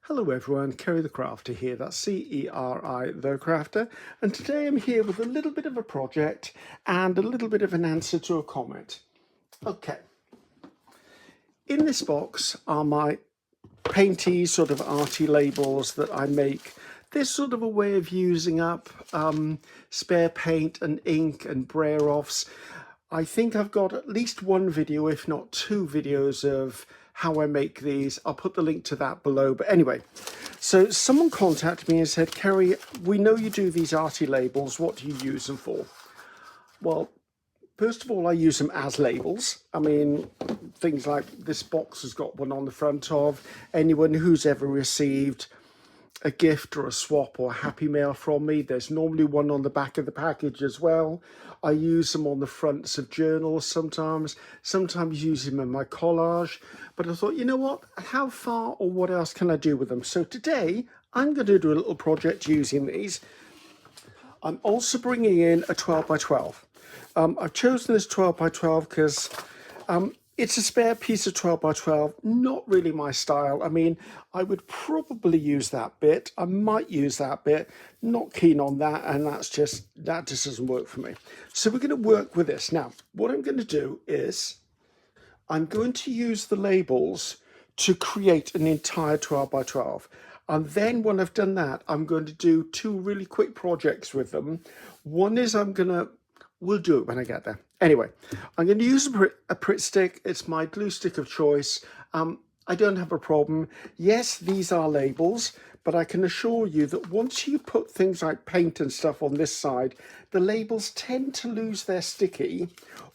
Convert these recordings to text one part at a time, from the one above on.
Hello everyone, Ceri the Crafter here, that's C-E-R-I the Crafter, and today I'm here with a little bit of a project and a little bit of an answer to a comment. Okay, in this box are my painty sort of arty labels that I make. There's sort of a way of using up spare paint and ink and brayer-offs. I think I've got at least one video, if not two videos of how I make these. I'll put the link to that below. But anyway, so someone contacted me and said, Ceri, we know you do these arty labels. What do you use them for? Well, first of all, I use them as labels. I mean, things like this box has got one on the front of. Anyone who's ever received a gift or a swap or a happy mail from me, there's normally one on the back of the package as well. I use them on the fronts of journals sometimes use them in my collage. But I thought, you know what, how far or what else can I do with them? So today I'm going to do a little project using these. I'm also bringing in a 12 by 12. I've chosen this 12 by 12 because it's a spare piece of 12 by 12, not really my style. I mean, I would probably use that bit. I might use that bit, not keen on that. And that just doesn't work for me. So we're going to work with this. Now, what I'm going to do is I'm going to use the labels to create an entire 12 by 12. And then when I've done that, I'm going to do two really quick projects with them. One is we'll do it when I get there. Anyway, I'm going to use a Pritt stick. It's my glue stick of choice. I don't have a problem. Yes, these are labels, but I can assure you that once you put things like paint and stuff on this side, the labels tend to lose their sticky,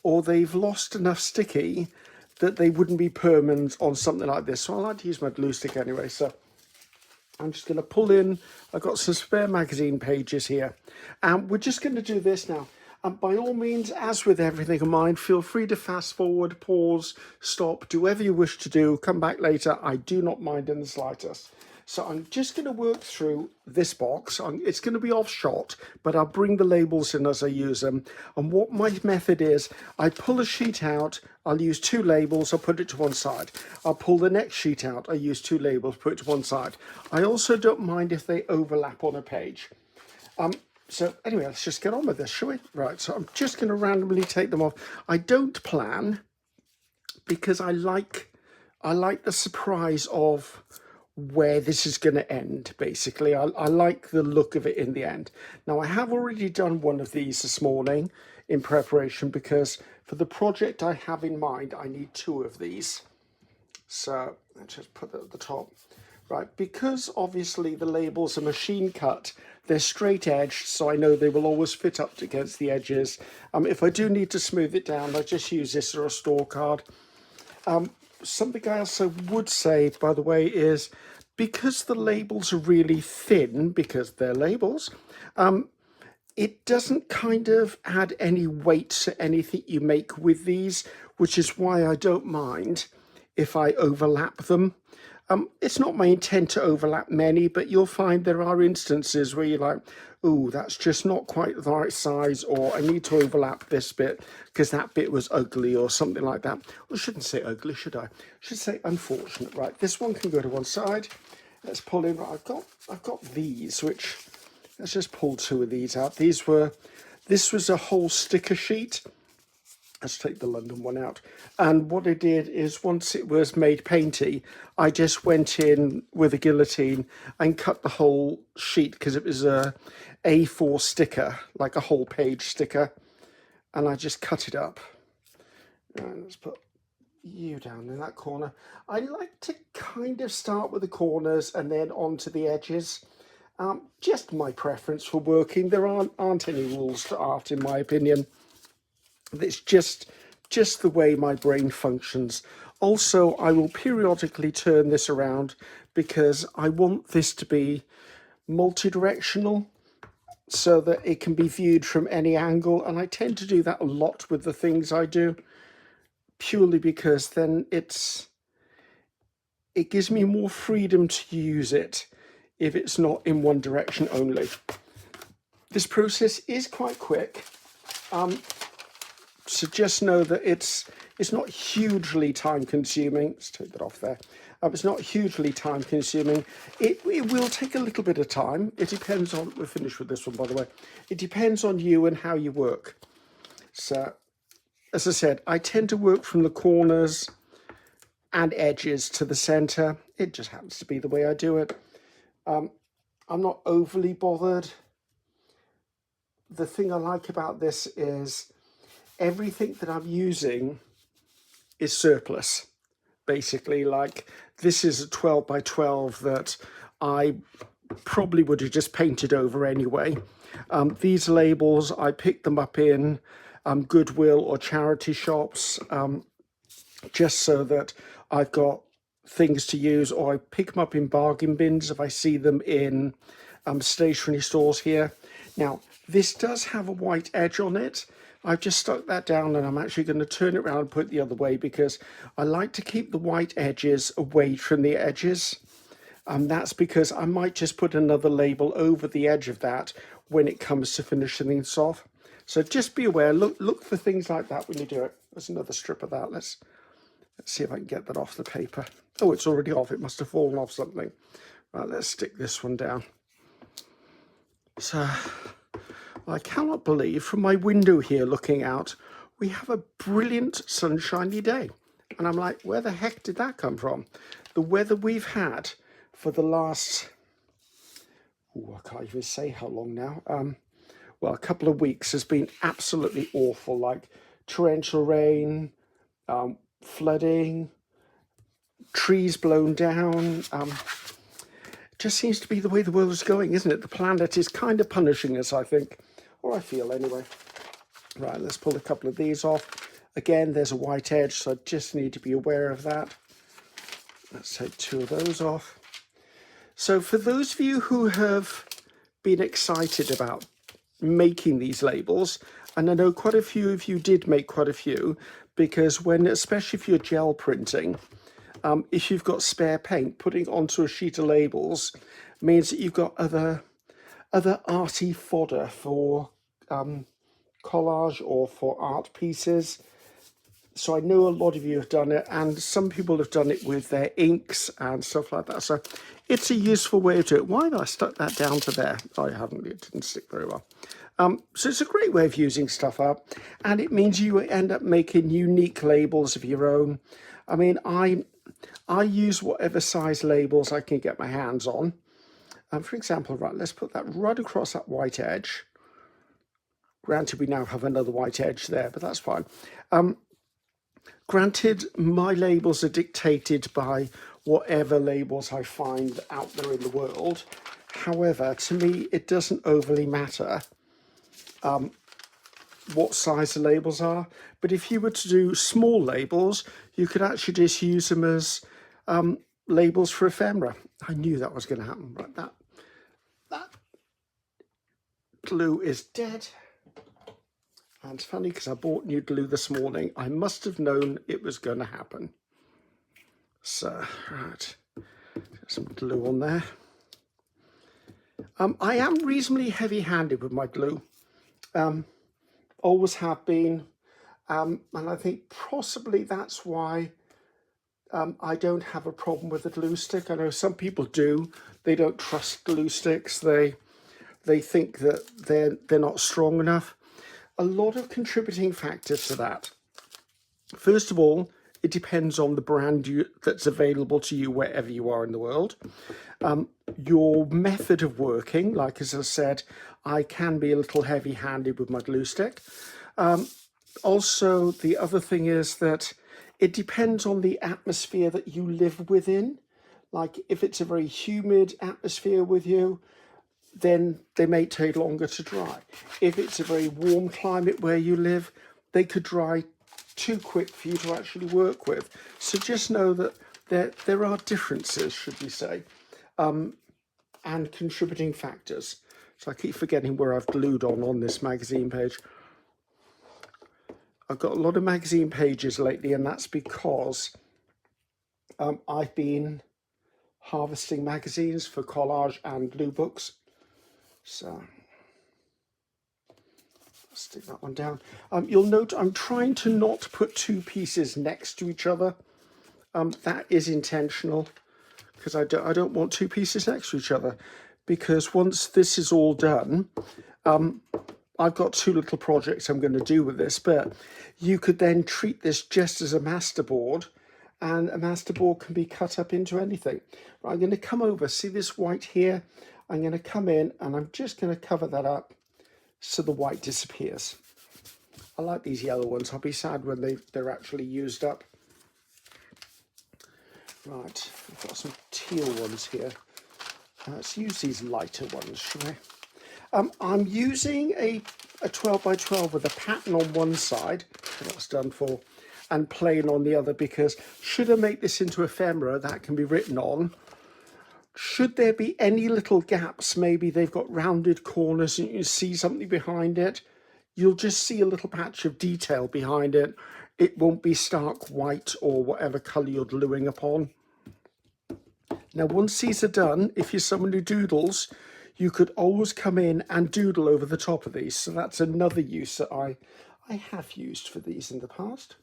or they've lost enough sticky that they wouldn't be permanent on something like this. So I like to use my glue stick anyway. So I'm just going to pull in. I've got some spare magazine pages here. And we're just going to do this now. And by all means, as with everything of mine, feel free to fast forward, pause, stop, do whatever you wish to do, come back later. I do not mind in the slightest. So I'm just going to work through this box. It's going to be off shot, but I'll bring the labels in as I use them. And what my method is, I pull a sheet out, I'll use two labels, I'll put it to one side. I'll pull the next sheet out, I use two labels, put it to one side. I also don't mind if they overlap on a page. So anyway, let's just get on with this, shall we? Right, so I'm just going to randomly take them off. I don't plan because I like the surprise of where this is going to end, basically. I like the look of it in the end. Now, I have already done one of these this morning in preparation because for the project I have in mind, I need two of these. So let's just put that at the top. Right, because obviously the labels are machine cut, they're straight edged, so I know they will always fit up against the edges. If I do need to smooth it down, I just use this or a store card. Something I also would say, by the way, is because the labels are really thin, because they're labels, it doesn't kind of add any weight to anything you make with these, which is why I don't mind if I overlap them. It's not my intent to overlap many, but you'll find there are instances where you're like, oh, that's just not quite the right size, or I need to overlap this bit because that bit was ugly or something like that. Well, I shouldn't say ugly, should I? I should say unfortunate. Right, this one can go to one side. Let's pull in. Right, I've got these, which let's just pull two of these out. This was a whole sticker sheet. Let's take the London one out. And what I did is once it was made painty, I just went in with a guillotine and cut the whole sheet because it was a A4 sticker, like a whole page sticker. And I just cut it up. And let's put you down in that corner. I like to kind of start with the corners and then onto the edges. Just my preference for working. There aren't any rules to art, in my opinion. It's just the way my brain functions. Also, I will periodically turn this around because I want this to be multi-directional so that it can be viewed from any angle. And I tend to do that a lot with the things I do, purely because then it gives me more freedom to use it if it's not in one direction only. This process is quite quick. So just know that it's not hugely time consuming. Let's take that off there. It's not hugely time consuming. It will take a little bit of time. It depends on, we're finished with this one, by the way. It depends on you and how you work. So, as I said, I tend to work from the corners and edges to the center. It just happens to be the way I do it. I'm not overly bothered. The thing I like about this is everything that I'm using is surplus. Basically, like this is a 12 by 12 that I probably would have just painted over anyway. These labels, I picked them up in Goodwill or charity shops, just so that I've got things to use, or I pick them up in bargain bins if I see them in stationery stores here. Now, this does have a white edge on it. I've just stuck that down, and I'm actually going to turn it around and put it the other way because I like to keep the white edges away from the edges. That's because I might just put another label over the edge of that when it comes to finishing things off. So just be aware, look for things like that when you do it. There's another strip of that. Let's see if I can get that off the paper. Oh, it's already off. It must have fallen off something. Right, let's stick this one down. So I cannot believe from my window here looking out, we have a brilliant sunshiny day. And I'm like, where the heck did that come from? The weather we've had for the last, I can't even say how long now. Well, a couple of weeks has been absolutely awful, like torrential rain, flooding, trees blown down. Just seems to be the way the world is going, isn't it? The planet is kind of punishing us, I think, or I feel anyway. Right, let's pull a couple of these off. Again, there's a white edge, so I just need to be aware of that. Let's take two of those off. So for those of you who have been excited about making these labels, and I know quite a few of you did make quite a few, because especially if you're gel printing, if you've got spare paint, putting it onto a sheet of labels means that you've got other arty fodder for collage or for art pieces. So I know a lot of you have done it, and some people have done it with their inks and stuff like that. So it's a useful way to do it. Why have I stuck that down to there? I haven't, it didn't stick very well. So it's a great way of using stuff up, and it means you end up making unique labels of your own. I mean, I use whatever size labels I can get my hands on. For example, right, let's put that right across that white edge. Granted, we now have another white edge there, but that's fine. Granted, my labels are dictated by whatever labels I find out there in the world. However, to me, it doesn't overly matter what size the labels are. But if you were to do small labels, you could actually just use them as labels for ephemera. I knew that was going to happen. Right, that glue is dead. And it's funny because I bought new glue this morning. I must have known it was going to happen. So, right, get some glue on there. I am reasonably heavy-handed with my glue. Always have been. And I think possibly that's why I don't have a problem with a glue stick. I know some people do. They don't trust glue sticks. They think that they're not strong enough. A lot of contributing factors to that. First of all, it depends on the brand that's available to you wherever you are in the world. Your method of working, like as I said, I can be a little heavy-handed with my glue stick. Also, the other thing is that it depends on the atmosphere that you live within. Like if it's a very humid atmosphere with you, then they may take longer to dry. If it's a very warm climate where you live, they could dry too quick for you to actually work with. So just know that there are differences, should we say, and contributing factors. So I keep forgetting where I've glued on this magazine page. I've got a lot of magazine pages lately, and that's because I've been harvesting magazines for collage and glue books. So let's stick that one down. You'll note I'm trying to not put two pieces next to each other. That is intentional, because I don't want two pieces next to each other, because once this is all done, I've got two little projects I'm going to do with this, but you could then treat this just as a masterboard, and a masterboard can be cut up into anything. Right, I'm going to come over, see this white here? I'm going to come in and I'm just going to cover that up so the white disappears. I like these yellow ones. I'll be sad when they're actually used up. Right, I've got some teal ones here. Let's use these lighter ones, shall we? I'm using a 12 by 12 with a pattern on one side, that's done for, and plain on the other, because should I make this into ephemera, that can be written on. Should there be any little gaps, maybe they've got rounded corners and you see something behind it, you'll just see a little patch of detail behind it. It won't be stark white or whatever colour you're gluing upon. Now, once these are done, if you're someone who doodles, you could always come in and doodle over the top of these. So that's another use that I have used for these in the past.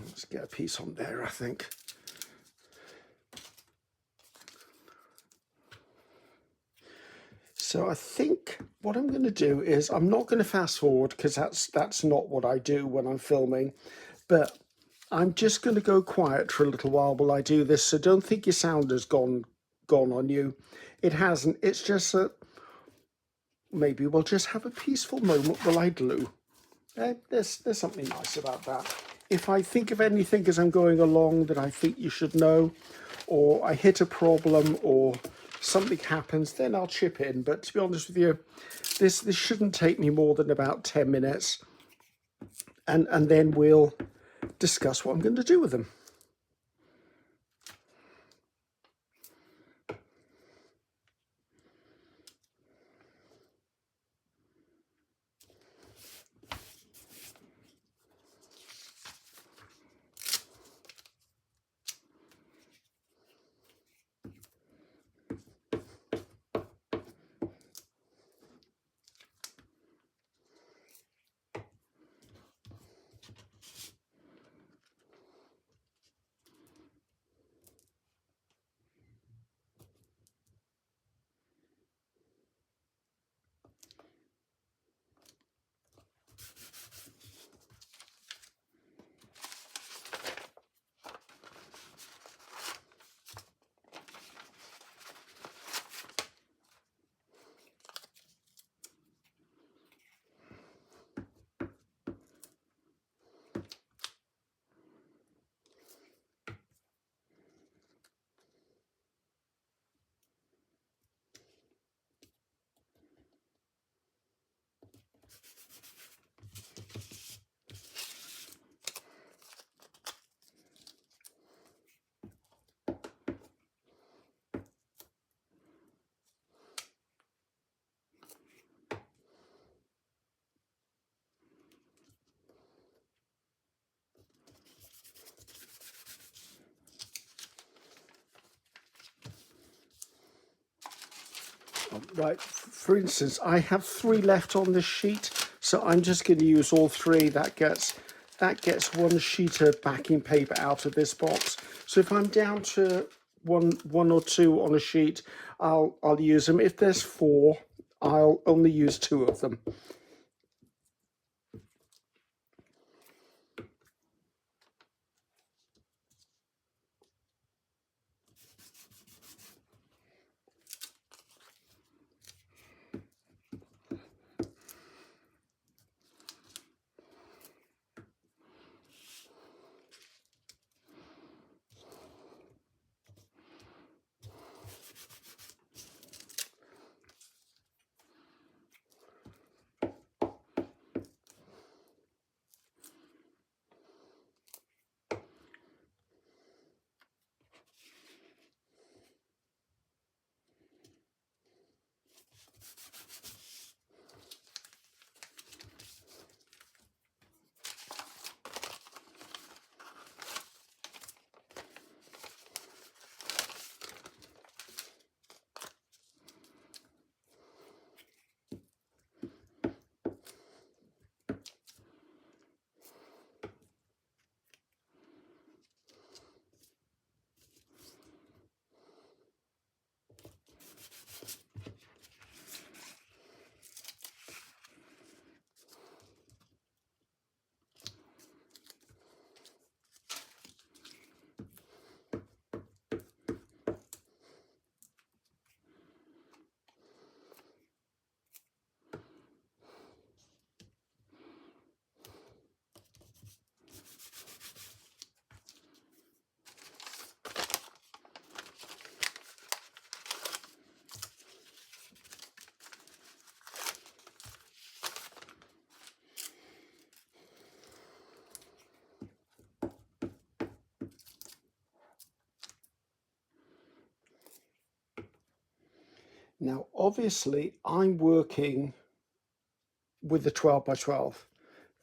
Let's get a piece on there, I think. So I think what I'm going to do is, I'm not going to fast forward because that's not what I do when I'm filming, but I'm just going to go quiet for a little while I do this. So don't think your sound has gone on you. It hasn't. It's just that maybe we'll just have a peaceful moment while I glue. There's something nice about that. If I think of anything as I'm going along that I think you should know, or I hit a problem or something happens, then I'll chip in. But to be honest with you, this shouldn't take me more than about 10 minutes. And then we'll discuss what I'm going to do with them. Right, for instance, I have 3 left on this sheet, so I'm just going to use all 3. That gets 1 sheet of backing paper out of this box. So if I'm down to one or 2 on a sheet, I'll use them. If there's 4, I'll only use 2 of them. Now, obviously, I'm working with the 12 by 12.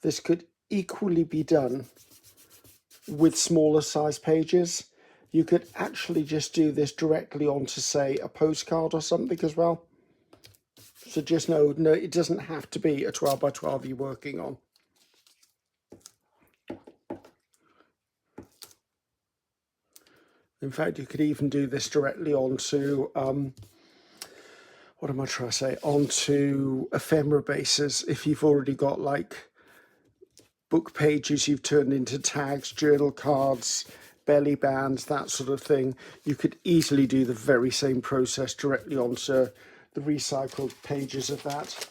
This could equally be done with smaller size pages. You could actually just do this directly onto, say, a postcard or something as well. So just know, no, it doesn't have to be a 12 by 12 you're working on. In fact, you could even do this directly onto, what am I trying to say, onto ephemera bases. If you've already got like book pages you've turned into tags, journal cards, belly bands, that sort of thing, you could easily do the very same process directly onto the recycled pages of that.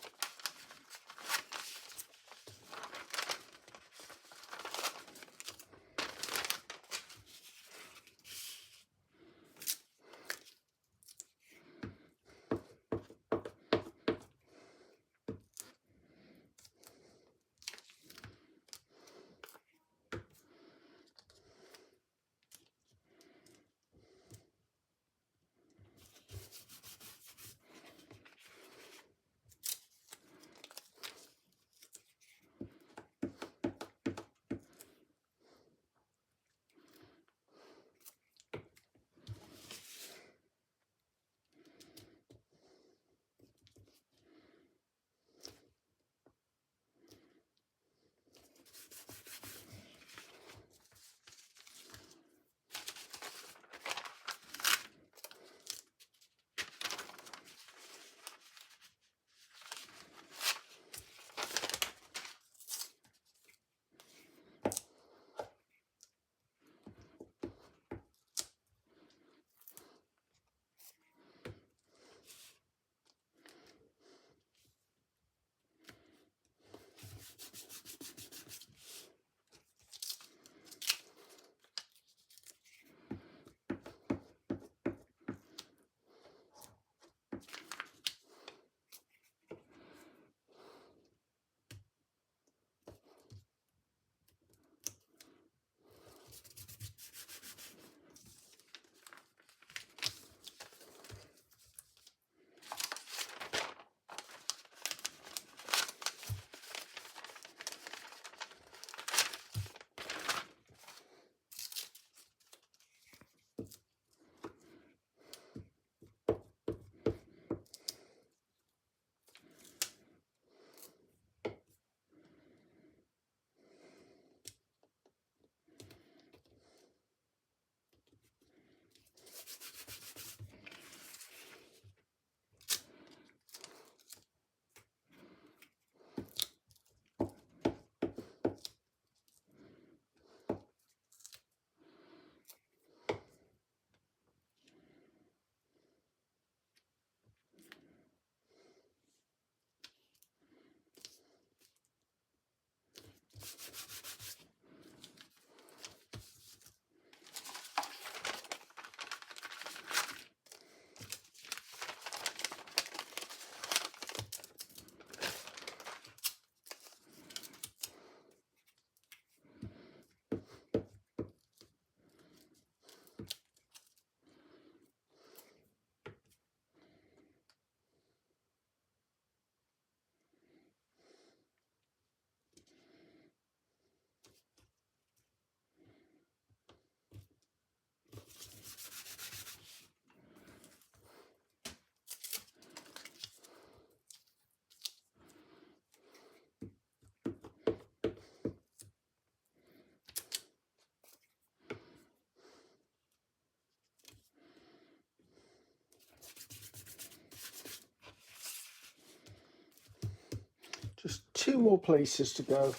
Just two more places to go.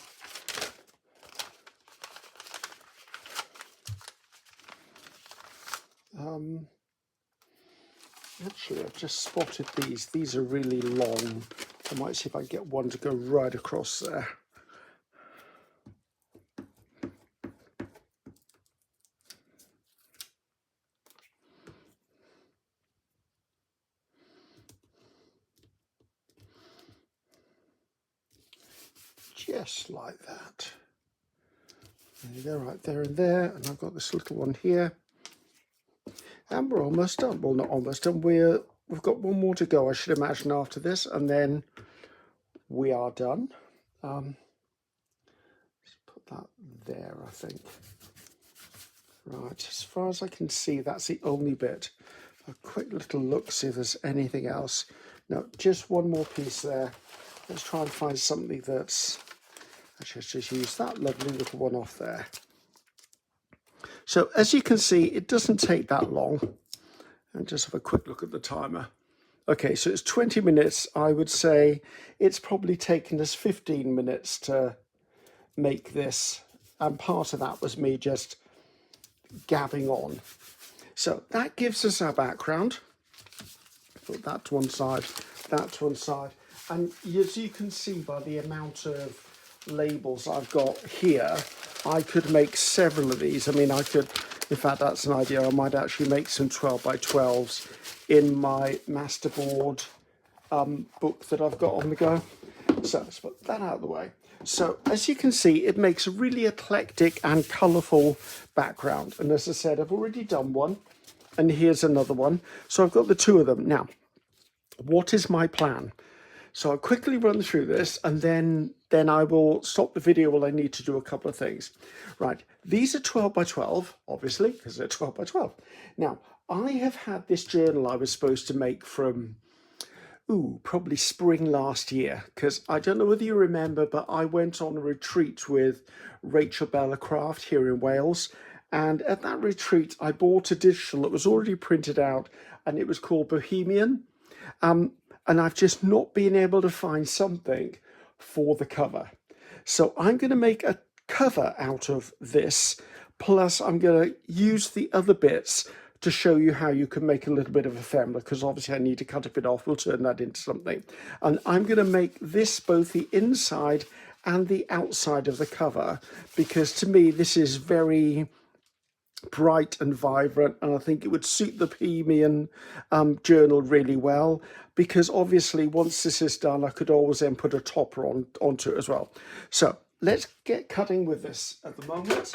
Actually, I've just spotted these. These are really long. I might see if I can get one to go right across there. Just like that. There you go, right there and there. And I've got this little one here. And we're almost done. Well, not almost done. We're we've got one more to go, I should imagine, after this, and then we are done. Let's put that there, I think. Right, as far as I can see, that's the only bit. A quick little look, see if there's anything else. No, just one more piece there. Let's try and find something that's... Actually, let's just use that lovely little one off there. So as you can see, it doesn't take that long. And just have a quick look at the timer. Okay, so it's 20 minutes. I would say it's probably taken us 15 minutes to make this. And part of that was me just gabbing on. So that gives us our background. Put that to one side, that to one side. And as you can see by the amount of labels I've got here, I could make several of these. I mean, I could, in fact, that's an idea. I might actually make some 12 by 12s in my masterboard book that I've got on the go. So let's put that out of the way. So as you can see, it makes a really eclectic and colourful background. And as I said, I've already done one, and here's another one. So I've got the two of them. Now, what is my plan? So I'll quickly run through this, and then I will stop the video while I need to do a couple of things. Right, these are 12 by 12, obviously, because they're 12 by 12. Now, I have had this journal I was supposed to make from, probably spring last year, because I don't know whether you remember, but I went on a retreat with Rachel Bella Craft here in Wales. And at that retreat, I bought a digital that was already printed out, and it was called Bohemian. And I've just not been able to find something for the cover. So I'm going to make a cover out of this, plus I'm going to use the other bits to show you how you can make a little bit of ephemera, because obviously I need to cut a bit off. We'll turn that into something. And I'm going to make this both the inside and the outside of the cover, because to me this is very bright and vibrant, and I think it would suit the Bohemian journal really well, because obviously once this is done I could always then put a topper onto it as well. So let's get cutting with this at the moment.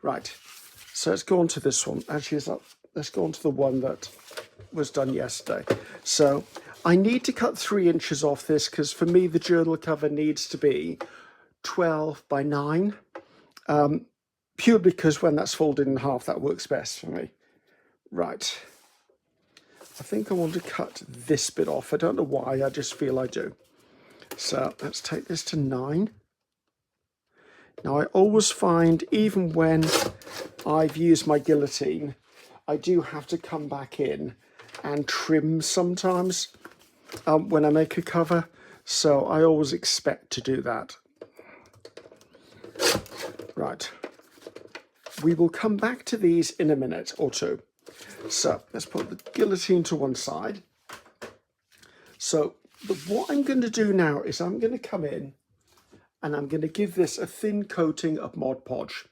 Right, so let's go on to this one. Actually, let's go on to the one that was done yesterday. So I need to cut 3 inches off this, because for me the journal cover needs to be 12 by 9. Purely because when that's folded in half, that works best for me. Right. I think I want to cut this bit off. I don't know why, I just feel I do. So let's take this to 9. Now I always find, even when I've used my guillotine, I do have to come back in and trim sometimes when I make a cover. So I always expect to do that. Right. We will come back to these in a minute or two. So let's put the guillotine to one side. So what I'm going to do now is I'm going to come in and I'm going to give this a thin coating of Mod Podge.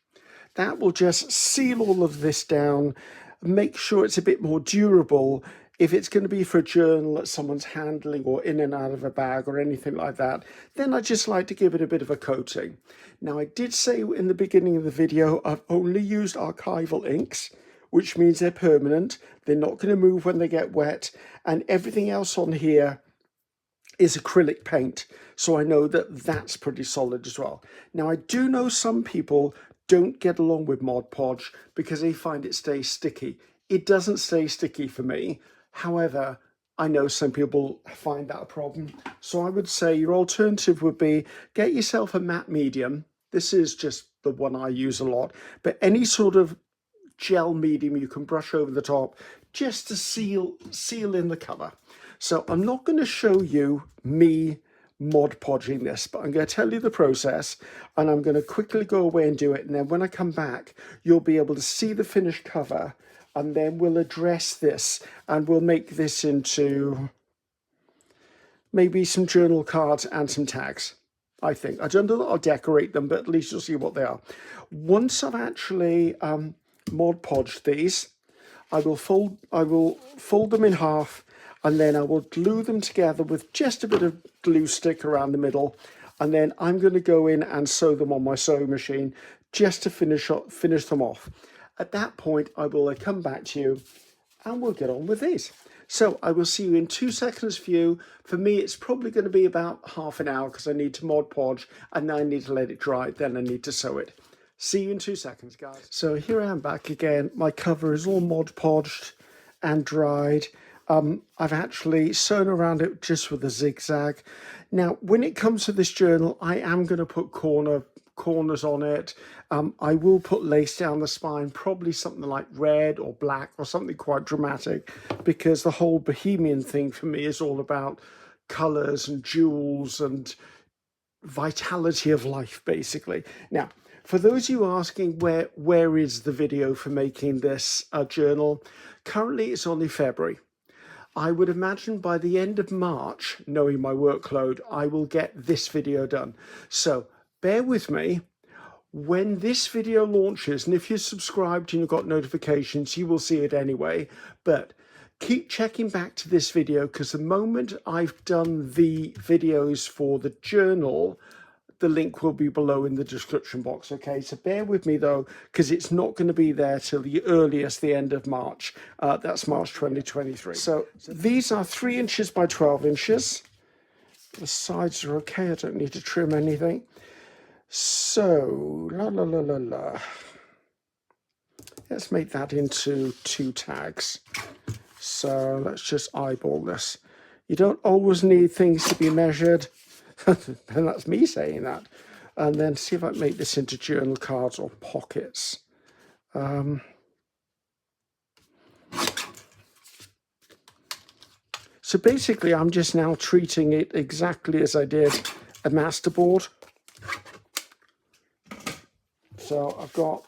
That will just seal all of this down, make sure it's a bit more durable. If it's going to be for a journal that someone's handling or in and out of a bag or anything like that, then I just like to give it a bit of a coating. Now, I did say in the beginning of the video, I've only used archival inks, which means they're permanent. They're not going to move when they get wet. And everything else on here is acrylic paint. So I know that that's pretty solid as well. Now, I do know some people don't get along with Mod Podge because they find it stays sticky. It doesn't stay sticky for me. However, I know some people find that a problem. So I would say your alternative would be get yourself a matte medium. This is just the one I use a lot. But any sort of gel medium you can brush over the top just to seal in the cover. So I'm not going to show you me Mod Podging this, but I'm going to tell you the process, and I'm going to quickly go away and do it. And then when I come back, you'll be able to see the finished cover. And then we'll address this and we'll make this into maybe some journal cards and some tags, I think. I don't know that I'll decorate them, but at least you'll see what they are. Once I've actually Mod Podged these, I will fold them in half, and then I will glue them together with just a bit of glue stick around the middle. And then I'm going to go in and sew them on my sewing machine just to finish them off. At that point, I will come back to you and we'll get on with these. So I will see you in 2 seconds view. For me, it's probably going to be about half an hour because I need to Mod Podge and then I need to let it dry. Then I need to sew it. See you in 2 seconds, guys. So here I am back again. My cover is all Mod Podged and dried. I've actually sewn around it just with a zigzag. Now, when it comes to this journal, I am going to put corners on it. I will put lace down the spine, probably something like red or black or something quite dramatic, because the whole bohemian thing for me is all about colors and jewels and vitality of life, basically. Now, for those of you asking where is the video for making this journal, currently it's only February. I would imagine by the end of March, knowing my workload, I will get this video done. So bear with me. When this video launches, and if you're subscribed and you've got notifications, you will see it anyway. But keep checking back to this video, because the moment I've done the videos for the journal, the link will be below in the description box. Okay, so bear with me though, because it's not going to be there till the earliest, the end of March. That's March 2023. So these are 3 inches by 12 inches. The sides are okay. I don't need to trim anything. So let's make that into 2 tags. So let's just eyeball this. You don't always need things to be measured. And that's me saying that. And then see if I can make this into journal cards or pockets. So basically, I'm just now treating it exactly as I did a masterboard. So I've got,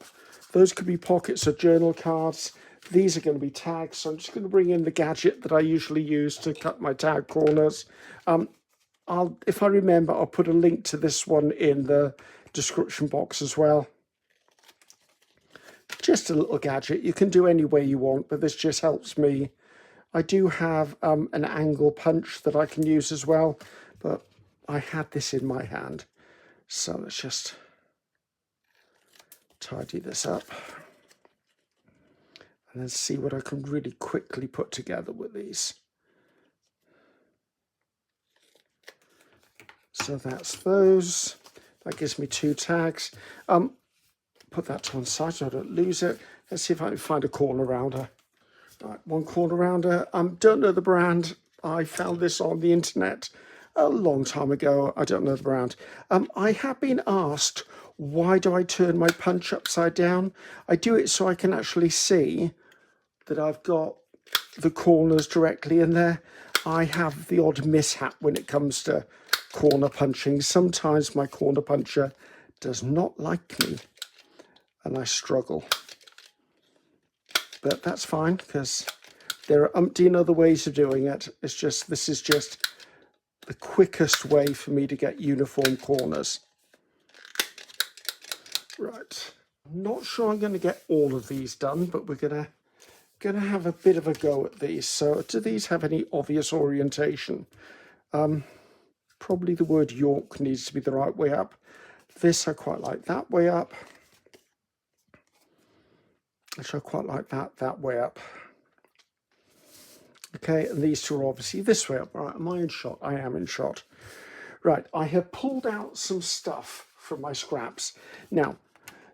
those could be pockets or journal cards. These are going to be tags. So I'm just going to bring in the gadget that I usually use to cut my tag corners. If I remember, I'll put a link to this one in the description box as well. Just a little gadget. You can do any way you want, but this just helps me. I do have an angle punch that I can use as well, but I had this in my hand. So let's just tidy this up and then see what I can really quickly put together with these. So that's those. That gives me 2 tags. Put that to one side so I don't lose it. Let's see if I can find a corner rounder. Right, 1 corner rounder. Don't know the brand. I found this on the internet a long time ago. I don't know the brand. I have been asked, why do I turn my punch upside down? I do it so I can actually see that I've got the corners directly in there. I have the odd mishap when it comes to corner punching. Sometimes my corner puncher does not like me and I struggle. But that's fine, because there are umpteen other ways of doing it. It's just, this is just the quickest way for me to get uniform corners. Right. I'm not sure I'm going to get all of these done, but we're going to have a bit of a go at these. So do these have any obvious orientation? Probably the word York needs to be the right way up. This I quite like that way up. Which I quite like that way up. Okay, and these 2 are obviously this way up. Right, am I in shot? I am in shot. Right, I have pulled out some stuff from my scraps. Now,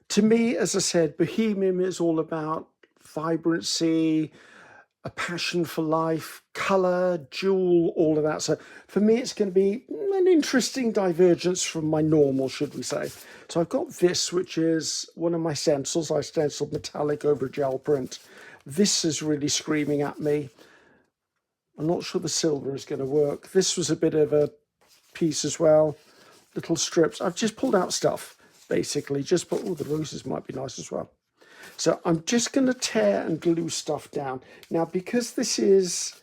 to me, as I said, bohemian is all about vibrancy, a passion for life, colour, jewel, all of that. So for me, it's going to be an interesting divergence from my normal, should we say. So I've got this, which is one of my stencils. I stenciled metallic over gel print. This is really screaming at me. I'm not sure the silver is going to work. This was a bit of a piece as well. Little strips. I've just pulled out stuff, basically. Just put, oh, the roses might be nice as well. So I'm just going to tear and glue stuff down. Now, because this is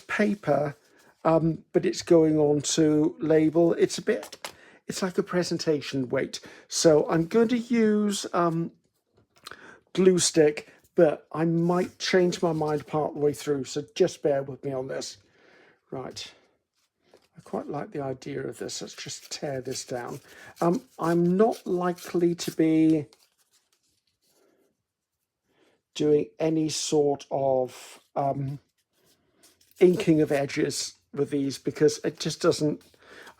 paper, but it's going on to label, it's like a presentation weight. So I'm going to use glue stick, but I might change my mind part of the way through. So just bear with me on this. Right. I quite like the idea of this. Let's just tear this down. I'm not likely to be doing any sort of inking of edges with these, because it just doesn't,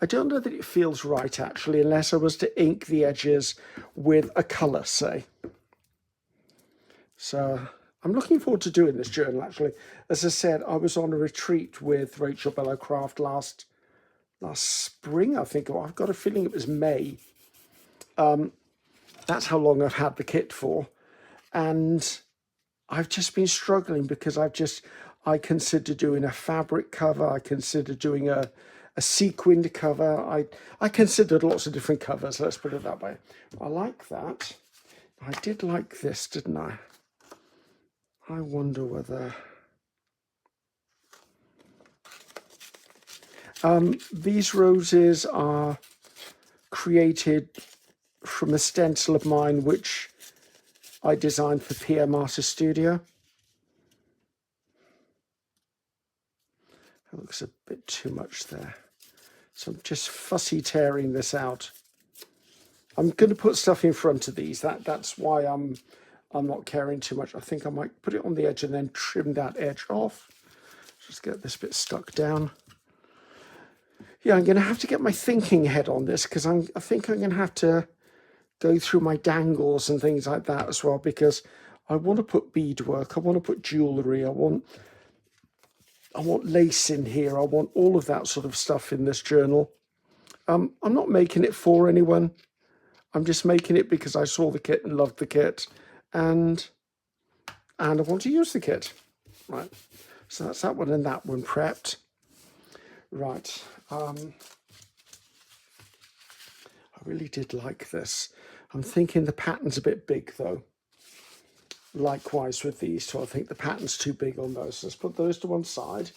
I don't know that it feels right actually, unless I was to ink the edges with a colour, say. So I'm looking forward to doing this journal actually. As I said, I was on a retreat with Rachel Bellow Craft last spring, I think. I've got a feeling it was May. That's how long I've had the kit for. And I've just been struggling because I consider doing a fabric cover. I consider doing a sequined cover. I considered lots of different covers, let's put it that way. I like that. I did like this, didn't I? I wonder whether... these roses are created from a stencil of mine, which I designed for PM Artist Studio. That looks a bit too much there. So I'm just fussy tearing this out. I'm going to put stuff in front of these. That's why I'm not caring too much. I think I might put it on the edge and then trim that edge off. Just get this bit stuck down. Yeah, I'm going to have to get my thinking head on this, because I think I'm going to have to go through my dangles and things like that as well, because I want to put beadwork, I want to put jewellery, I want lace in here, I want all of that sort of stuff in this journal. I'm not making it for anyone. I'm just making it because I saw the kit and loved the kit, and I want to use the kit. Right, so that's that one and that one prepped. Right, I really did like this. I'm thinking the pattern's a bit big though. Likewise with these two, I think the pattern's too big on those. Let's put those to one side.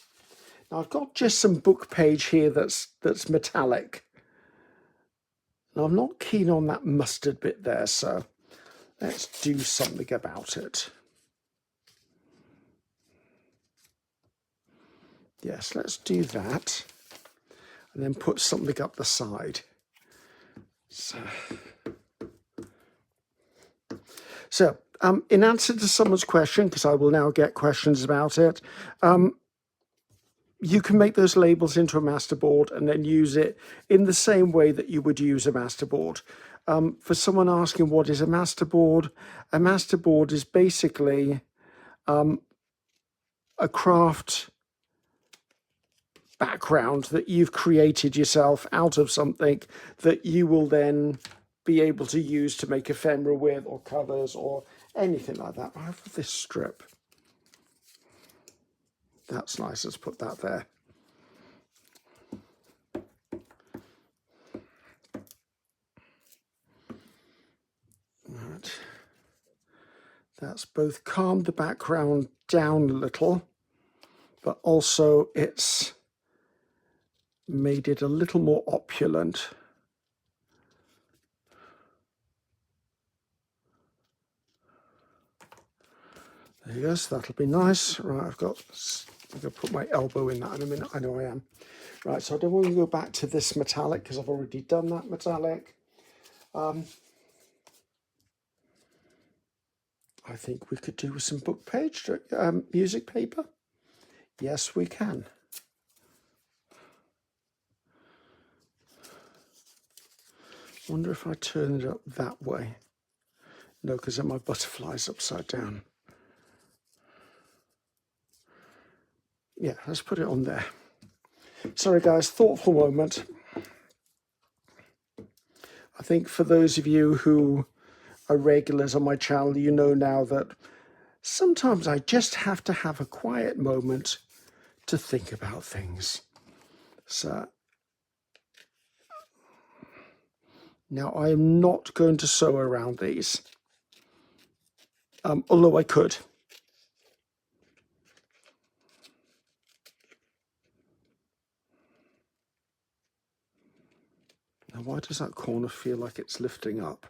Now I've got just some book page here that's metallic. Now I'm not keen on that mustard bit there, so let's do something about it. Yes, let's do that. And then put something up the side. So in answer to someone's question, because I will now get questions about it, you can make those labels into a masterboard and then use it in the same way that you would use a masterboard. For someone asking what is a masterboard is basically a craft background that you've created yourself out of something that you will then be able to use to make ephemera with, or covers, or anything like that. I have this strip. That's nice. Let's put that there. Right. That's both calmed the background down a little, but also it's made it a little more opulent. There you go, so that'll be nice. Right, I'm going to put my elbow in that in a minute. I know I am. Right, so I don't want to go back to this metallic because I've already done that metallic. I think we could do with some book page, music paper. Yes, we can. Wonder if I turn it up that way. No, because then my butterfly's upside down. Yeah, let's put it on there. Sorry guys, thoughtful moment. I think for those of you who are regulars on my channel, you know now that sometimes I just have to have a quiet moment to think about things. So now I am not going to sew around these, although I could. Now, why does that corner feel like it's lifting up?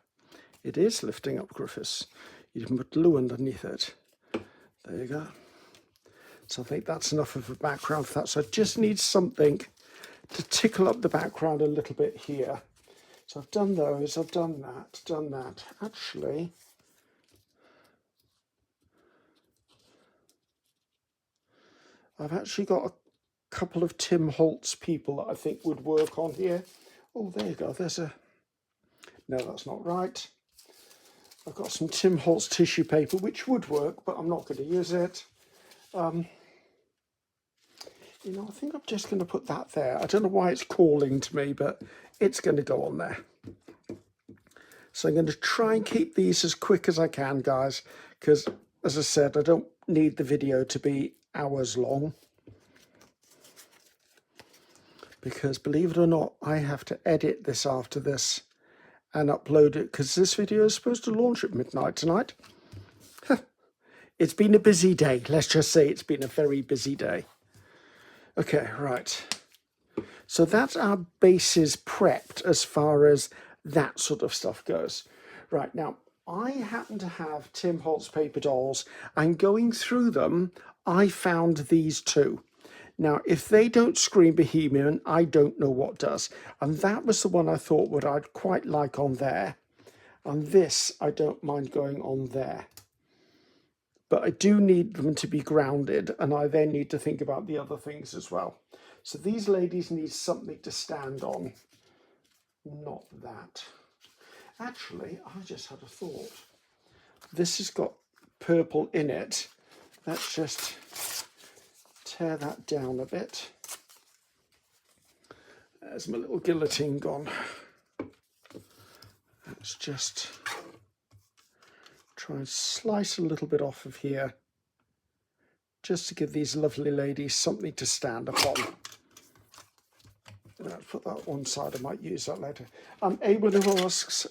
It is lifting up, Griffiths. You can put glue underneath it. There you go. So I think that's enough of a background for that. So I just need something to tickle up the background a little bit here. So I've done those, I've done that. Actually, I've actually got a couple of Tim Holtz people that I think would work on here. Oh, there you go. There's a... No, that's not right. I've got some Tim Holtz tissue paper, which would work, but I'm not going to use it. You know, I think I'm just going to put that there. I don't know why it's calling to me, but it's going to go on there. So I'm going to try and keep these as quick as I can, guys, because, as I said, I don't need the video to be hours long. Because, believe it or not, I have to edit this after this and upload it, because this video is supposed to launch at midnight tonight. It's been a busy day. Let's just say it's been a very busy day. Okay, right. So that's our bases prepped as far as that sort of stuff goes. Right, now, I happen to have Tim Holtz paper dolls, and going through them, I found these two. Now, if they don't scream Bohemian, I don't know what does. And that was the one I thought what I'd quite like on there. And this, I don't mind going on there. But I do need them to be grounded, and I then need to think about the other things as well. So these ladies need something to stand on. Not that. Actually, I just had a thought. This has got purple in it. Let's just tear that down a bit. There's my little guillotine gone. Let's just try and slice a little bit off of here, just to give these lovely ladies something to stand upon. Let's put that one side, I might use that later. Anyone who asks,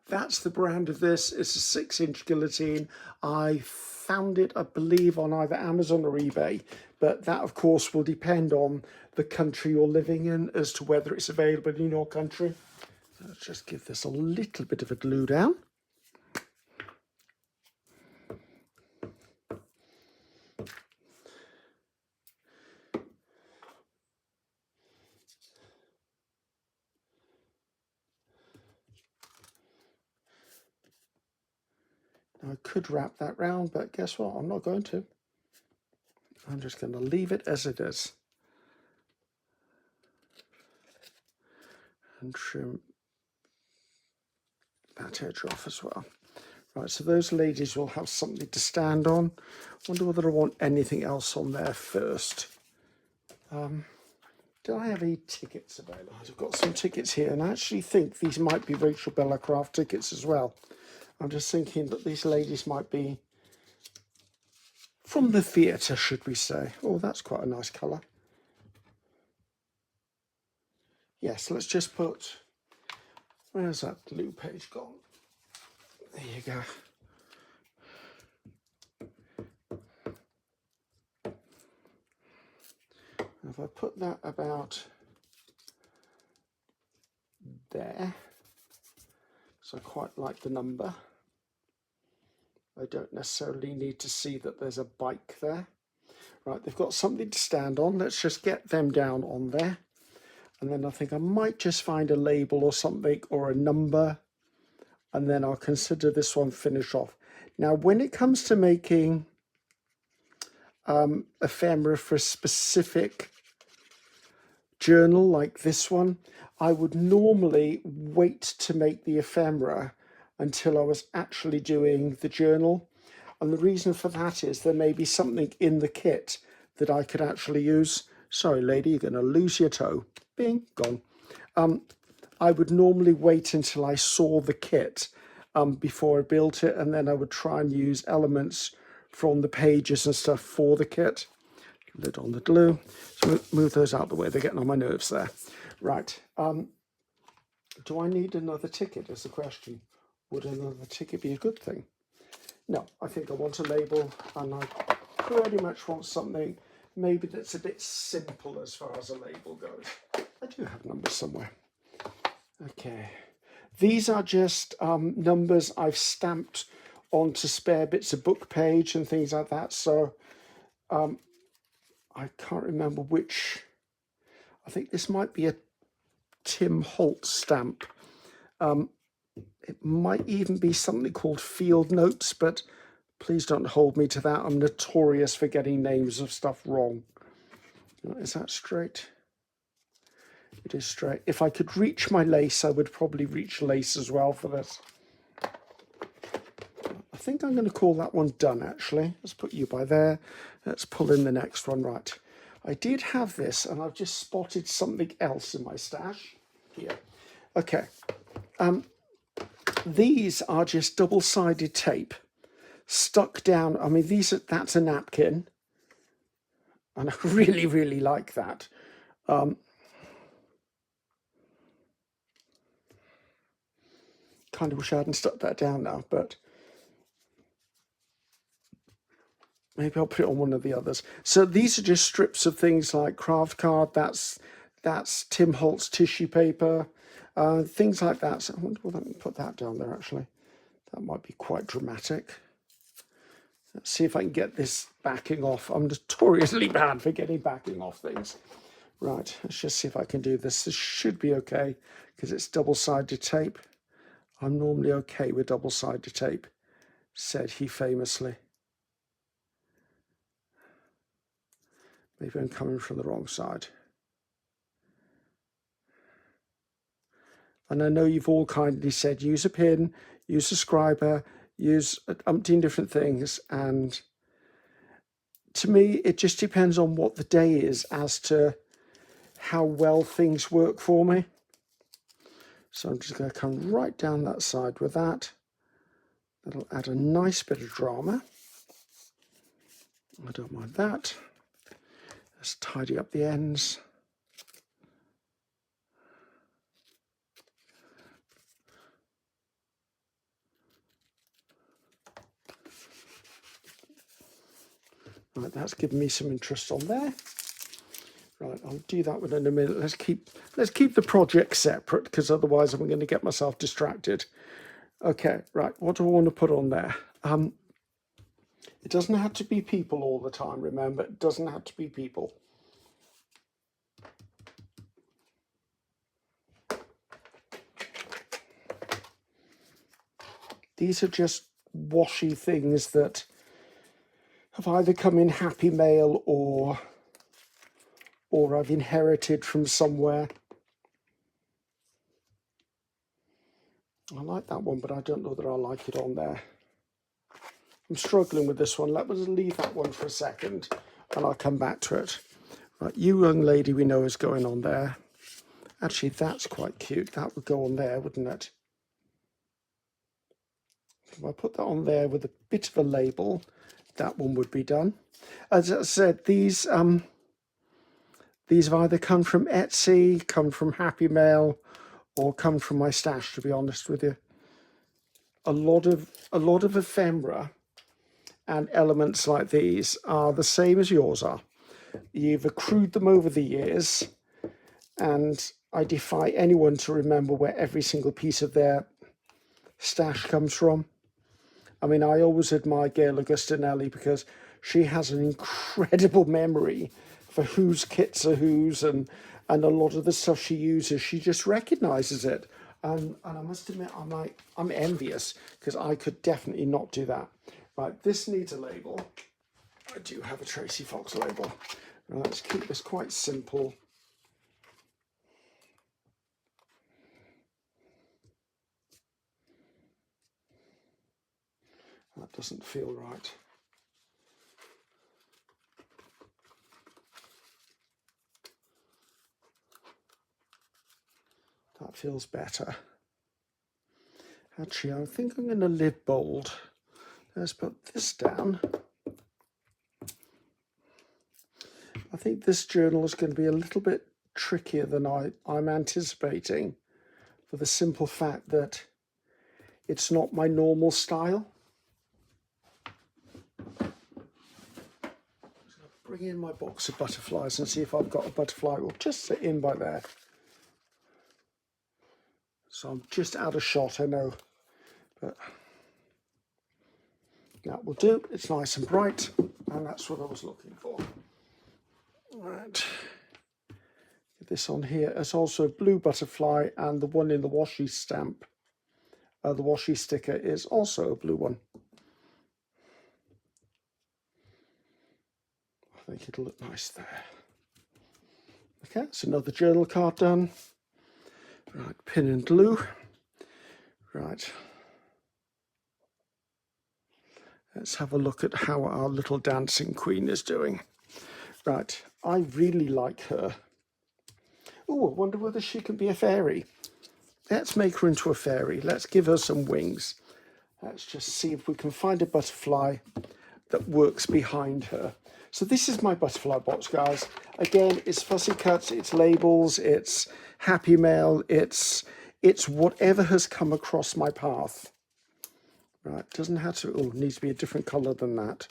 that's the brand of this. It's a 6-inch guillotine. I found it, I believe, on either Amazon or eBay, but that of course will depend on the country you're living in as to whether it's available in your country. Let's just give this a little bit of a glue down. I could wrap that round, but guess what? I'm not going to. I'm just going to leave it as it is. And trim that edge off as well. Right, so those ladies will have something to stand on. Wonder whether I want anything else on there first. Do I have any tickets available? I've got some tickets here, and I actually think these might be Rachel Bella Craft tickets as well. I'm just thinking that these ladies might be from the theatre, should we say. Oh, that's quite a nice colour. Yes, let's just put... Where's that blue page gone? There you go. If I put that about there, so I quite like the number. I don't necessarily need to see that there's a bike there. Right, they've got something to stand on. Let's just get them down on there. And then I think I might just find a label or something or a number. And then I'll consider this one finish off. Now, when it comes to making ephemera for a specific journal like this one, I would normally wait to make the ephemera until I was actually doing the journal. And the reason for that is there may be something in the kit that I could actually use. Sorry, lady, you're going to lose your toe. Bing, gone. I would normally wait until I saw the kit before I built it, and then I would try and use elements from the pages and stuff for the kit. Lid on the glue. So move those out the way. They're getting on my nerves there. Right. Do I need another ticket is the question. Would another ticket be a good thing? No, I think I want a label, and I pretty much want something maybe that's a bit simple as far as a label goes. I do have numbers somewhere. Okay. These are just numbers I've stamped onto spare bits of book page and things like that. So I can't remember which. I think this might be a Tim Holtz stamp. It might even be something called Field Notes, but Please don't hold me to that. I'm notorious for getting names of stuff wrong. Is that straight? It is straight. If I could reach my lace, I would probably reach lace as well for this. I think I'm going to call that one done, actually. Let's put you by there. Let's pull in the next one. Right. I did have this, and I've just spotted something else in my stash. Here. Okay. These are just double-sided tape stuck down. I mean, that's a napkin. And I really, really like that. Kind of wish I hadn't stuck that down now, but maybe I'll put it on one of the others. So these are just strips of things like craft card. That's Tim Holtz tissue paper, things like that. So I wonder if I can put that down there, actually. That might be quite dramatic. Let's see if I can get this backing off. I'm notoriously bad for getting backing off things. Right, let's just see if I can do this. This should be okay because it's double-sided tape. I'm normally okay with double-sided tape, said he famously. Maybe I'm coming from the wrong side. And I know you've all kindly said use a pin, use a scriber, use umpteen different things, and to me it just depends on what the day is as to how well things work for me. So I'm just going to come right down that side with that. That'll add a nice bit of drama. I don't mind that. Let's tidy up the ends. Right, that's given me some interest on there. Right, I'll do that one in a minute. Let's keep the project separate because otherwise I'm going to get myself distracted. Okay, right, what do I want to put on there? It doesn't have to be people all the time, remember, it doesn't have to be people. These are just washy things that have either come in Happy Mail or I've inherited from somewhere. I like that one, but I don't know that I like it on there. I'm struggling with this one. Let us leave that one for a second and I'll come back to it. Right, you young lady we know is going on there. Actually, that's quite cute. That would go on there, wouldn't it? If I put that on there with a bit of a label, that one would be done. As I said, these have either come from Etsy, come from Happy Mail, or come from my stash, to be honest with you. A lot of ephemera and elements like these are the same as yours are. You've accrued them over the years, and I defy anyone to remember where every single piece of their stash comes from. I mean, I always admire Gail Augustinelli because she has an incredible memory for whose kits are whose, and a lot of the stuff she uses, she just recognizes it. And I must admit, I'm envious because I could definitely not do that. Right, this needs a label. I do have a Tracy Fox label. Right, let's keep this quite simple. That doesn't feel right. That feels better. Actually, I think I'm going to live bold. Let's put this down. I think this journal is going to be a little bit trickier than I'm anticipating, for the simple fact that it's not my normal style. Bring in my box of butterflies and see if I've got a butterfly. Will just sit in by there. So I'm just out of shot, I know, but that will do. It's nice and bright, and that's what I was looking for. Right. This on here. It's also a blue butterfly, and the one in the washi stamp, the washi sticker, is also a blue one. think it'll look nice there. Okay, that's another journal card done. Right, pin and glue. Right. Let's have a look at how our little dancing queen is doing. Right, I really like her. Oh, I wonder whether she can be a fairy. Let's make her into a fairy. Let's give her some wings. Let's just see if we can find a butterfly that works behind her. So this is my butterfly box, guys. Again, it's fussy cuts, it's labels, it's happy mail, it's whatever has come across my path. Right, doesn't have to, oh, it needs to be a different colour than that.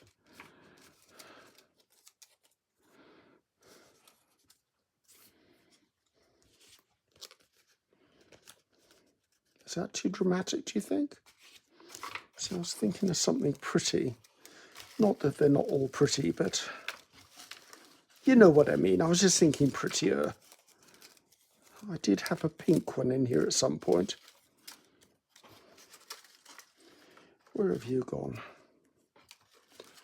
Is that too dramatic, do you think? So I was thinking of something pretty. Not that they're not all pretty, but you know what I mean. I was just thinking prettier. I did have a pink one in here at some point. Where have you gone?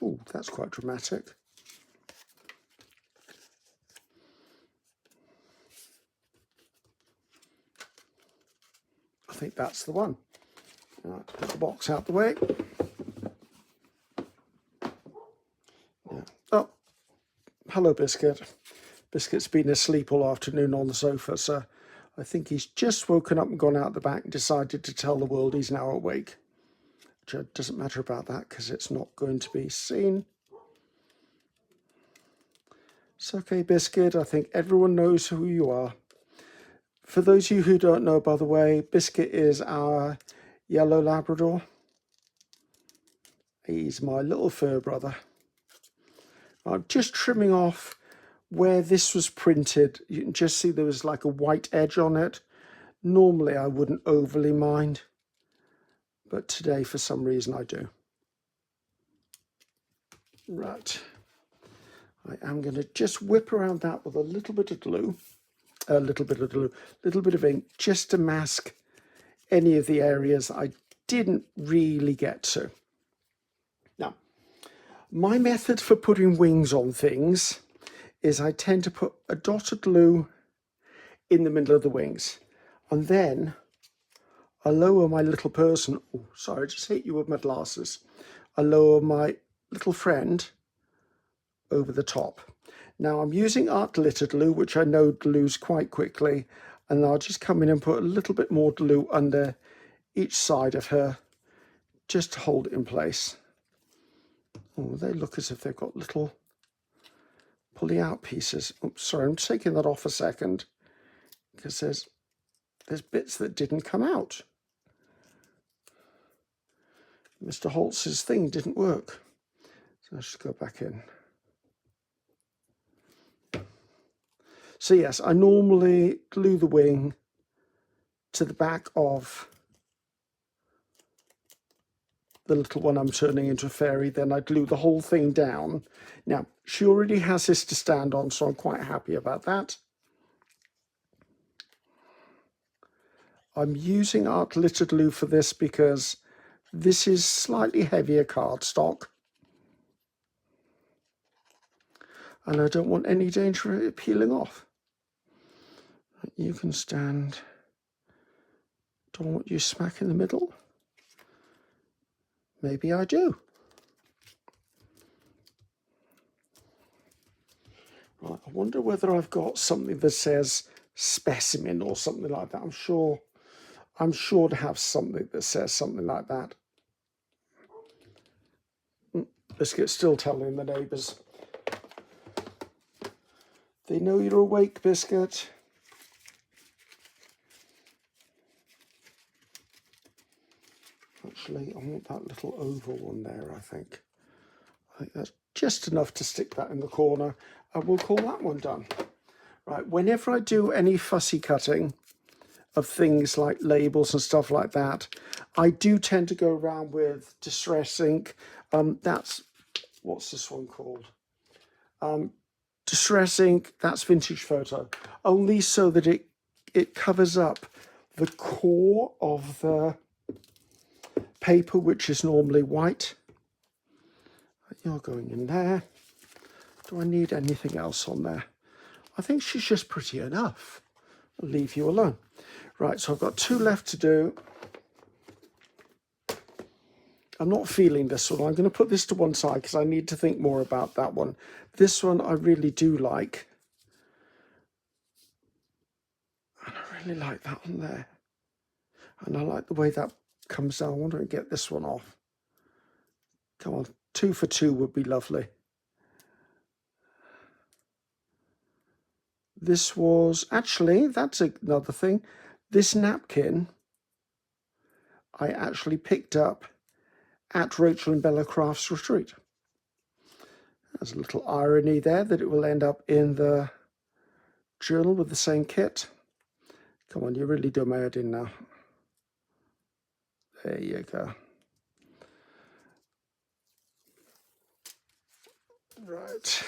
Oh, that's quite dramatic. I think that's the one. Right, put the box out the way. Yeah. Oh, hello, Biscuit. Biscuit's been asleep all afternoon on the sofa, so I think he's just woken up and gone out the back and decided to tell the world he's now awake. Which doesn't matter about that because it's not going to be seen. It's okay, Biscuit. I think everyone knows who you are. For those of you who don't know, by the way, Biscuit is our yellow Labrador. He's my little fur brother. I'm just trimming off where this was printed. You can just see there was like a white edge on it. Normally I wouldn't overly mind, but today for some reason I do. Right. I am going to just whip around that with a little bit of glue. A little bit of ink, just to mask any of the areas I didn't really get to. Now, my method for putting wings on things is I tend to put a dot of glue in the middle of the wings, and then I lower my little person. Oh, sorry, I just hit you with my glasses. I lower my little friend over the top. Now I'm using art glitter glue, which I know glues quite quickly, and I'll just come in and put a little bit more glue under each side of her just to hold it in place. Oh, they look as if they've got little pulley out pieces. Oops, sorry, I'm taking that off a second because there's bits that didn't come out. Mr. Holtz's thing didn't work. So let's just go back in. So yes, I normally glue the wing to the back of the little one I'm turning into a fairy, then I glue the whole thing down. Now, she already has this to stand on, so I'm quite happy about that. I'm using art glitter glue for this because this is slightly heavier cardstock. And I don't want any danger of it peeling off. You can stand. Don't want you smack in the middle. Maybe I do. Right, I wonder whether I've got something that says specimen or something like that. I'm sure to have something that says something like that. Biscuit's still telling the neighbours. They know you're awake, Biscuit. Actually, I want that little oval one there, I think. I think that's just enough to stick that in the corner, and we'll call that one done. Right, whenever I do any fussy cutting of things like labels and stuff like that, I do tend to go around with distress ink. That's, what's this one called? Distress ink, that's vintage photo, only so that it covers up the core of the paper, which is normally white. You're going in there. Do I need anything else on there? I think she's just pretty enough. I'll leave you alone. Right, so I've got 2 left to do. I'm not feeling this one. I'm going to put this to one side because I need to think more about that one. This one I really do like. And I really like that one there. And I like the way that comes down. I want to get this one off. Come on, 2 for 2 would be lovely. This was, actually, that's another thing. This napkin I actually picked up at Rachel and Bella Crafts Retreat. There's a little irony there that it will end up in the journal with the same kit. Come on, you really do my head in now. There you go. Right.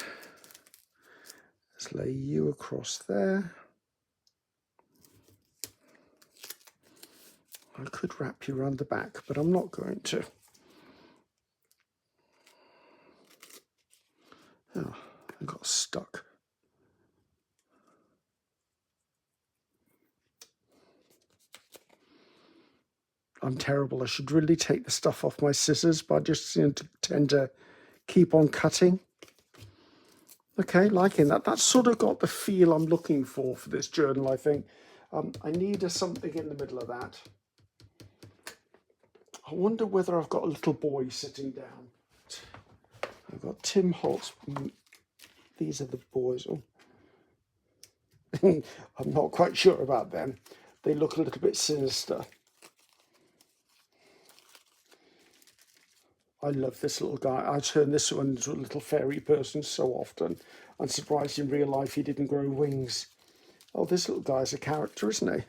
Let's lay you across there. I could wrap you around the back, but I'm not going to. Oh, I got stuck. I'm terrible. I should really take the stuff off my scissors, but I just tend to keep on cutting. Okay, liking that. That's sort of got the feel I'm looking for this journal, I think. I need something in the middle of that. I wonder whether I've got a little boy sitting down. I've got Tim Holtz. These are the boys. Oh. I'm not quite sure about them. They look a little bit sinister. I love this little guy. I turn this one into a little fairy person so often. I'm surprised in real life he didn't grow wings. Oh, this little guy's a character, isn't he?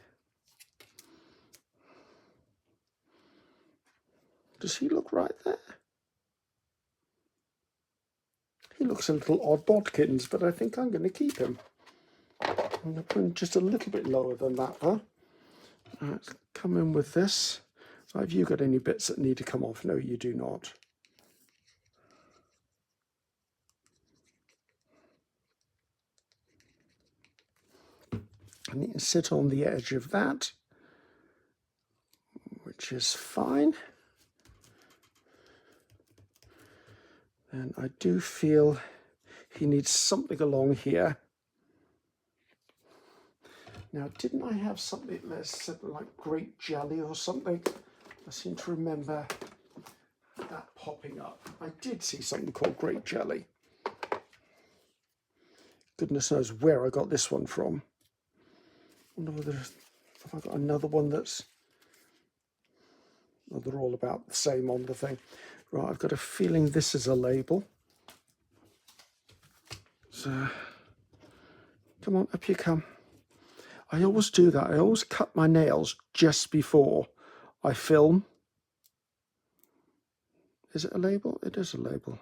Does he look right there? He looks a little odd bodkins, but I think I'm going to keep him. I'm going to put him just a little bit lower than that, though. Right, come in with this. Have you got any bits that need to come off? No, you do not. I need to sit on the edge of that, which is fine. And I do feel he needs something along here. Now, didn't I have something like grape jelly or something? I seem to remember that popping up. I did see something called grape jelly. Goodness knows where I got this one from. I wonder whether have I got another one that's... Well, they're all about the same on the thing. Right, I've got a feeling this is a label. So, come on, up you come. I always do that. I always cut my nails just before I film. Is it a label? It is a label.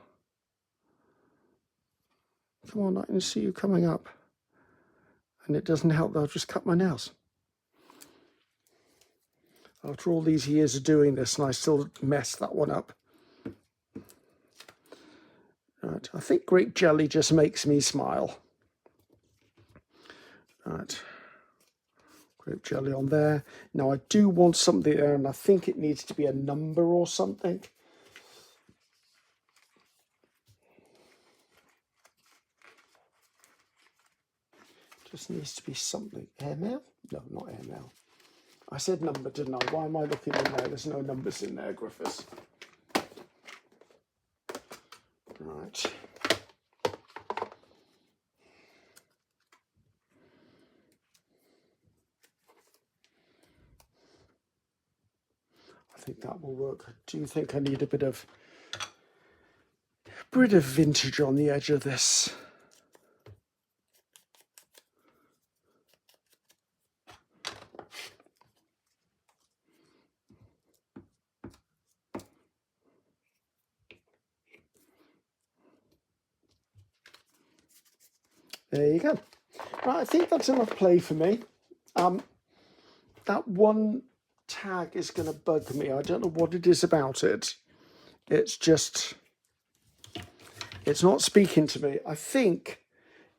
Come on, I can see you coming up. And it doesn't help that I've just cut my nails. After all these years of doing this, and I still mess that one up. Right, I think grape jelly just makes me smile. Right, grape jelly on there. Now I do want something there, and I think it needs to be a number or something. Just needs to be something. Airmail? No, not airmail. I said number, didn't I? Why am I looking in there? There's no numbers in there, Griffiths. Right. I think that will work. I do think I need a bit of vintage on the edge of this. There you go. Right, I think that's enough play for me. That one tag is going to bug me. I don't know what it is about it. It's just, It's not speaking to me. I think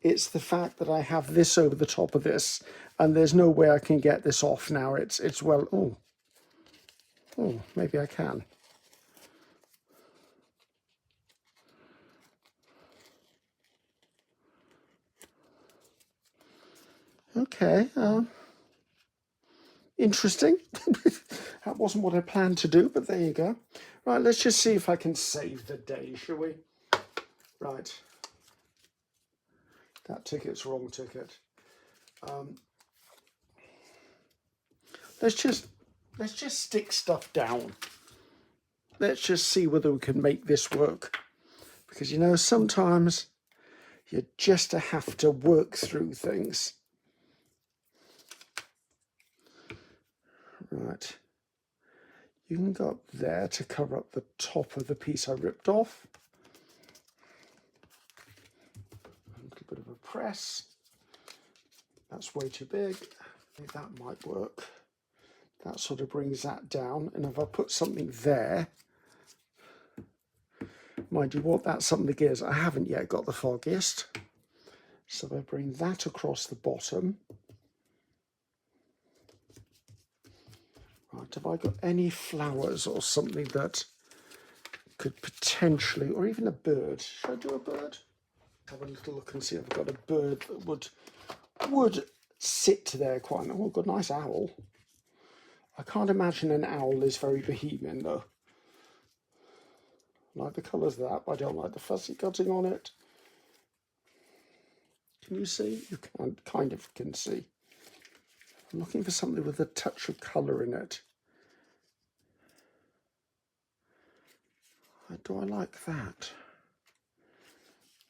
it's the fact that I have this over the top of this, and there's no way I can get this off now. It's well, oh, maybe I can. Okay, interesting. That wasn't what I planned to do, but there you go. Right, let's just see if I can save the day, shall we? Right. That ticket's wrong ticket. Let's just stick stuff down. Let's just see whether we can make this work. Because, you know, sometimes you just have to work through things. Right. You can go up there to cover up the top of the piece I ripped off. A little bit of a press. That's way too big. I think that might work. That sort of brings that down. And if I put something there, mind you, what that something is, I haven't yet got the foggiest. So I bring that across the bottom. Right, have I got any flowers or something that could potentially, or even a bird? Should I do a bird? Have a little look and see if I've got a bird that would sit there quite. Oh, I've got a nice owl. I can't imagine an owl is very bohemian though. I like the colours of that, but I don't like the fussy cutting on it. Can you see? You kind of can see. I'm looking for something with a touch of colour in it. Do I like that?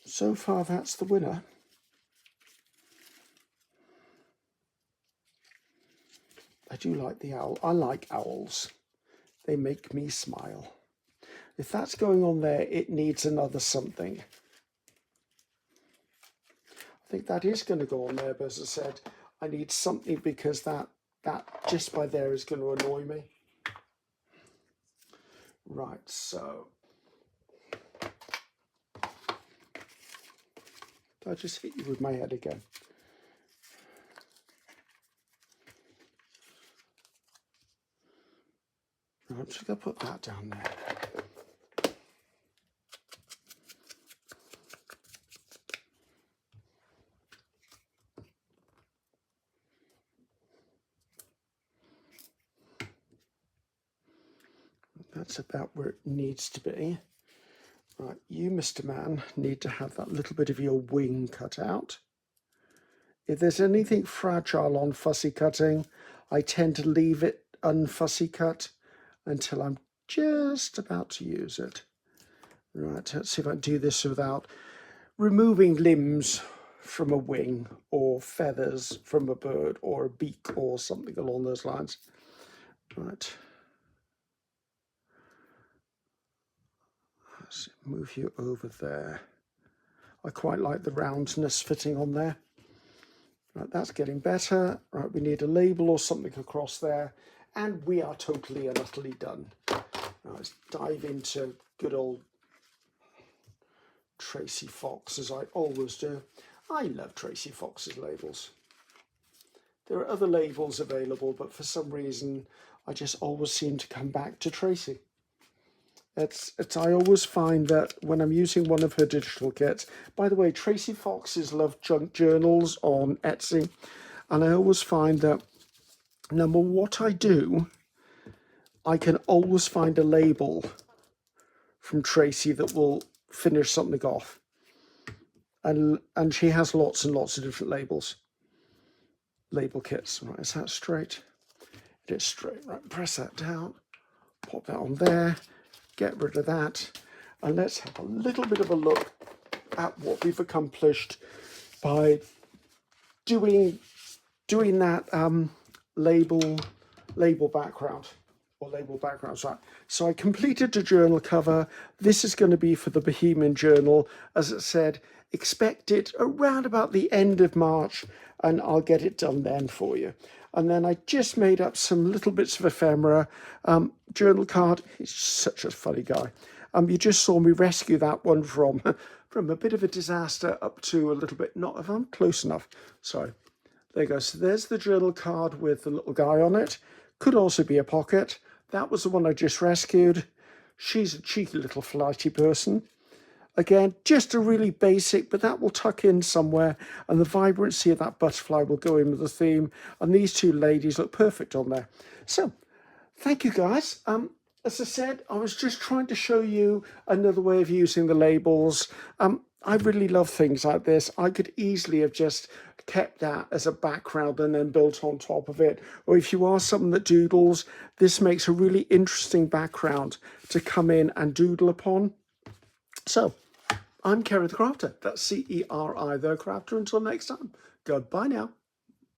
So far, that's the winner. I do like the owl. I like owls. They make me smile. If that's going on there, it needs another something. I think that is going to go on there, but as I said, I need something because that just by there is going to annoy me. Right, so. Did I just hit you with my head again? I'm just going to put that down there. That's about where it needs to be. Right, you, Mr. Man, need to have that little bit of your wing cut out. If there's anything fragile on fussy cutting, I tend to leave it unfussy cut until I'm just about to use it. Right, let's see if I can do this without removing limbs from a wing or feathers from a bird or a beak or something along those lines. Right. Let's move you over there. I quite like the roundness fitting on there. Right, that's getting better. Right, we need a label or something across there. And we are totally and utterly done. Now let's dive into good old Tracy Fox, as I always do. I love Tracy Fox's labels. There are other labels available, but for some reason, I just always seem to come back to Tracy. I always find that when I'm using one of her digital kits, by the way, Tracy Fox's Love Junk Journals on Etsy, and I always find that no matter what I do, I can always find a label from Tracy that will finish something off. And she has lots and lots of different label kits. Right, is that straight? It is straight. Right, press that down, pop that on there. Get rid of that, and let's have a little bit of a look at what we've accomplished by doing that label background or label backgrounds. Right. So I completed the journal cover. This is going to be for the Bohemian Journal. As I said, expect it around about the end of March, and I'll get it done then for you. And then I just made up some little bits of ephemera. Journal card, he's such a funny guy. You just saw me rescue that one from from a bit of a disaster up to a little bit, not if I'm close enough. Sorry. There you go. So there's the journal card with the little guy on it. Could also be a pocket. That was the one I just rescued. She's a cheeky little flighty person. Again, just a really basic, but that will tuck in somewhere, and the vibrancy of that butterfly will go in with the theme, and these two ladies look perfect on there. So, thank you guys. As I said, I was just trying to show you another way of using the labels. I really love things like this. I could easily have just kept that as a background and then built on top of it. Or if you are someone that doodles, this makes a really interesting background to come in and doodle upon. So, I'm Ceri the Crafter. That's Ceri the Crafter. Until next time, goodbye now.